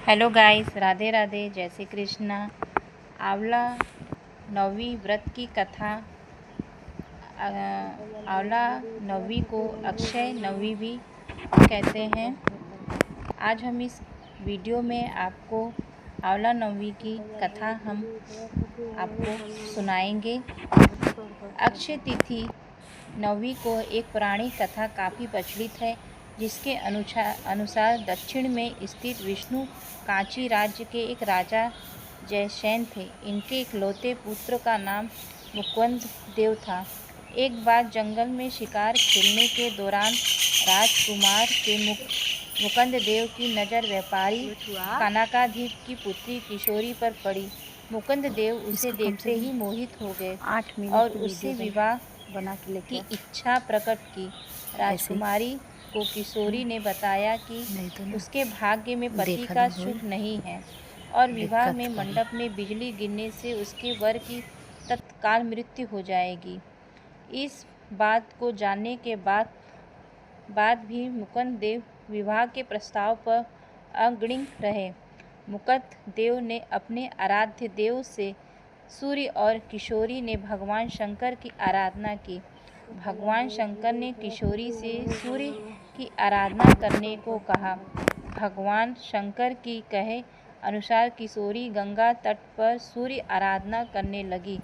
Hello guys, Radhe Radhe, जय श्री कृष्णा। आंवला नवमी व्रत की कथा। आंवला नवमी को अक्षय नवमी भी कहते हैं। आज हम इस वीडियो में आपको आंवला नवमी की कथा हम आपको सुनाएंगे। अक्षय तिथि नवमी को एक पौराणिक कथा काफ़ी प्रचलित है, जिसके अनुसार दक्षिण में स्थित विष्णु कांची राज्य के एक राजा जयसेन थे। इनके इकलौते पुत्र का नाम मुकुंद देव था। एक बार जंगल में शिकार खेलने के दौरान राजकुमार के मुकुंद देव की नज़र व्यापारी कनकाधिप की पुत्री किशोरी पर पड़ी। मुकुंद देव उसे देखते ही मोहित हो गए और उससे विवाह की इच्छा प्रकट की। राजकुमारी को किशोरी ने बताया कि उसके भाग्य में पति का सुख नहीं है और विवाह में मंडप में बिजली गिरने से उसके वर की तत्काल मृत्यु हो जाएगी। इस बात को जानने के बाद भी मुकुंद देव विवाह के प्रस्ताव पर अडिग रहे। मुकुंद देव ने अपने आराध्य देव से सूर्य और किशोरी ने भगवान शंकर की आराधना की। भगवान शंकर ने किशोरी से सूर्य की आराधना करने को कहा। भगवान शंकर की कहे अनुसार किशोरी गंगा तट पर सूर्य आराधना करने लगी।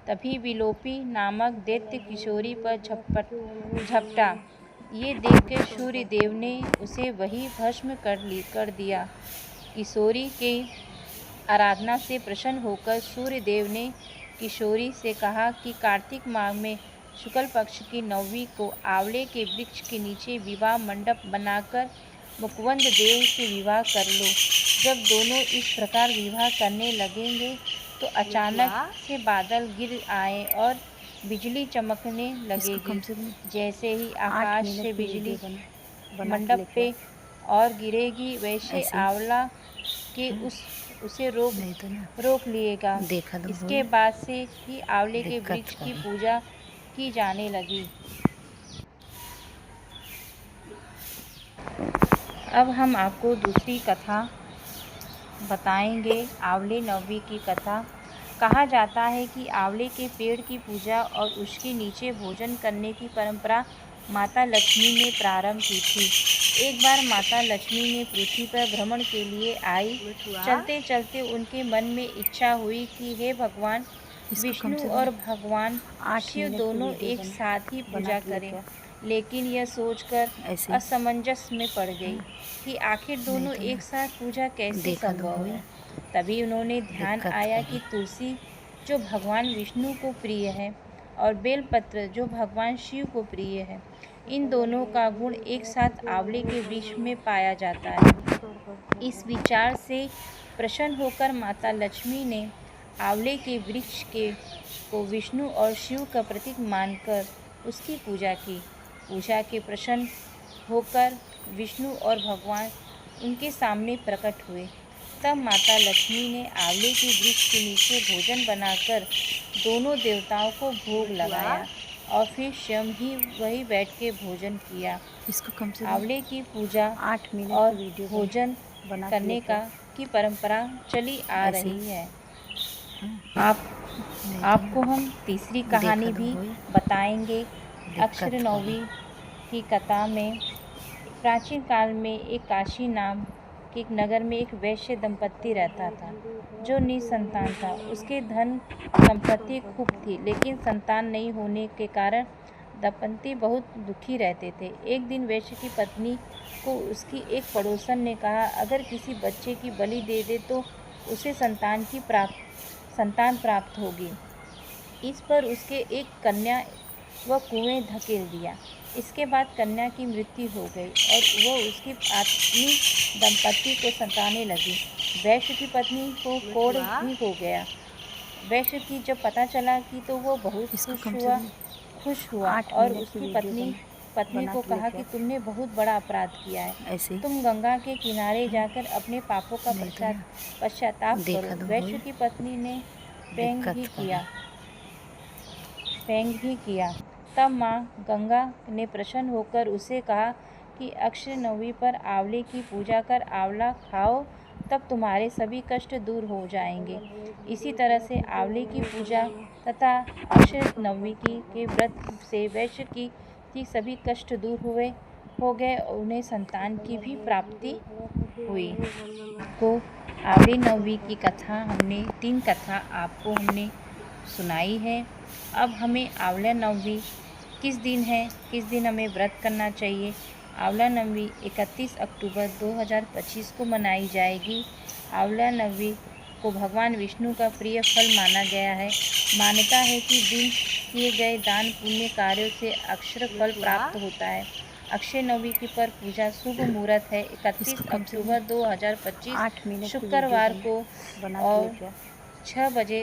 तभी विलोपी नामक दैत्य किशोरी पर झपटा। ये देखकर सूर्य देव ने उसे वही भस्म कर दिया। किशोरी के आराधना से प्रसन्न होकर सूर्य देव ने किशोरी से कहा कि कार्तिक माह में शुक्ल पक्ष की नवमी को आंवले के वृक्ष के नीचे विवाह मंडप बनाकर मुकुंद देव से विवाह कर लो। जब दोनों इस प्रकार विवाह करने लगेंगे तो अचानक से बादल गिर आए और बिजली चमकने लगेगी। जैसे ही आकाश से बिजली मंडप पे और गिरेगी, वैसे आंवला के उसे रोक लिएगा। इसके बाद से ही आंवले के वृक्ष की पूजा की जाने लगी। अब हम आपको दूसरी कथा बताएंगे, आंवले नवमी की कथा। कहा जाता है कि आंवले के पेड़ की पूजा और उसके नीचे भोजन करने की परंपरा माता लक्ष्मी ने प्रारंभ की थी। एक बार माता लक्ष्मी ने पृथ्वी पर भ्रमण के लिए आई। चलते चलते उनके मन में इच्छा हुई कि हे भगवान विष्णु और भगवान शिव दोनों एक साथ ही पूजा करें। लेकिन यह सोचकर असमंजस में पड़ गई कि आखिर दोनों एक साथ पूजा कैसे संभव है। तभी उन्होंने ध्यान आया कि तुलसी जो भगवान विष्णु को प्रिय है और बेलपत्र जो भगवान शिव को प्रिय है, इन दोनों का गुण एक साथ आंवले के वृक्ष में पाया जाता है। इस विचार से प्रसन्न होकर माता लक्ष्मी ने आंवले के वृक्ष को विष्णु और शिव का प्रतीक मानकर उसकी पूजा की। पूजा के प्रसन्न होकर विष्णु और भगवान उनके सामने प्रकट हुए। तब माता लक्ष्मी ने आंवले के वृक्ष के नीचे भोजन बनाकर दोनों देवताओं को भोग लगाया और फिर स्वयं ही वही बैठ के भोजन किया। आंवले की पूजा 8 मिनट और भोजन करने की परंपरा चली आ रही है। आपको हम तीसरी कहानी भी बताएंगे। अक्षय नवमी की कथा में प्राचीन काल में एक काशी नाम के एक नगर में एक वैश्य दंपत्ति रहता था जो निसंतान था। उसके धन संपत्ति खूब थी, लेकिन संतान नहीं होने के कारण दंपत्ति बहुत दुखी रहते थे। एक दिन वैश्य की पत्नी को उसकी एक पड़ोसन ने कहा, अगर किसी बच्चे की बलि दे दे तो उसे संतान प्राप्त होगी। इस पर उसके एक कन्या व कुएं धकेल दिया। इसके बाद कन्या की मृत्यु हो गई और वह उसकी पत्नी दंपत्ति को सताने लगी। वैश्य की पत्नी को कोढ़ भी हो गया। वैश्य की जब पता चला कि तो वो बहुत खुश हुआ और उसकी पत्नी को कहा कि तुमने बहुत बड़ा अपराध किया है। तुम गंगा के किनारे जाकर अपने पापों का पश्चाताप करो। वैश्य की पत्नी ने व्यंग भी किया। तब माँ गंगा ने प्रसन्न होकर उसे कहा कि अक्षय नवमी पर आंवले की पूजा कर आंवला खाओ, तब तुम्हारे सभी कष्ट दूर हो जाएंगे। इसी तरह से आंवले की पूजा तथा अक्षय नवमी के व्रत से वैश्य की सभी कष्ट दूर हो गए और उन्हें संतान की भी प्राप्ति हुई। को आंवले नवमी की कथा हमने 3 कथा आपको हमने सुनाई है। अब हमें आंवला नवमी किस दिन है, किस दिन हमें व्रत करना चाहिए। आंवला नवमी 31 अक्टूबर 2025 को मनाई जाएगी। आंवला नवमी को भगवान विष्णु का प्रिय फल माना गया है। मान्यता है कि दिन किए गए दान पुण्य कार्यों से अक्षर फल प्राप्त होता है। अक्षय नवमी की पर पूजा शुभ मुहूर्त है 31 अक्टूबर 2025 शुक्रवार को और 6 बजे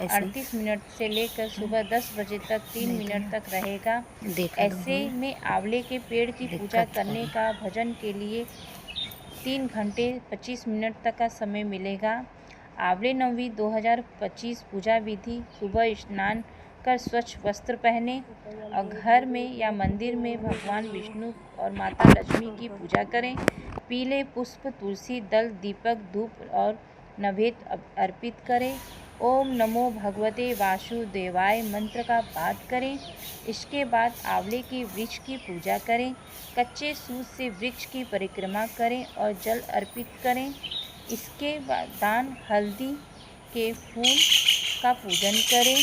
38 मिनट से लेकर सुबह 10 बजे तक 3 मिनट तक रहेगा। ऐसे में आंवले के पेड़ की पूजा करने का भजन के लिए 3 घंटे 25 मिनट तक का समय मिलेगा। आंवले नवमी 2025 पूजा विधि: सुबह स्नान कर स्वच्छ वस्त्र पहने और घर में या मंदिर में भगवान विष्णु और माता लक्ष्मी की पूजा करें। पीले पुष्प, तुलसी दल, दीपक, धूप और नैवेद्य अर्पित करें। ओम नमो भगवते वासुदेवाय मंत्र का पाठ करें। इसके बाद आंवले के वृक्ष की पूजा करें। कच्चे सूत से वृक्ष की परिक्रमा करें और जल अर्पित करें। इसके बाद दान हल्दी के फूल का पूजन करें।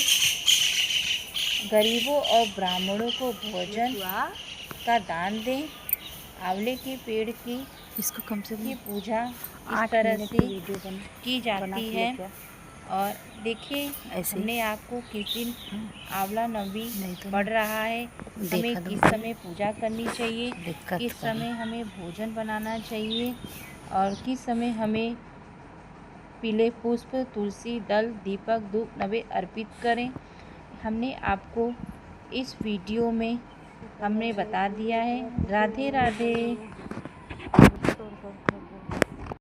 गरीबों और ब्राह्मणों को भोजन का दान दें। आंवले के पेड़ की पूजा इस तरह से की जाती है। और देखिए हमने आपको किस दिन आंवला नवमी पड़ रहा है, हमें किस समय पूजा करनी चाहिए, किस समय हमें भोजन बनाना चाहिए और किस समय हमें पीले पुष्प, तुलसी दल, दीपक, धूप, नैवेद्य अर्पित करें। हमने आपको इस वीडियो में हमने बता दिया है। राधे राधे।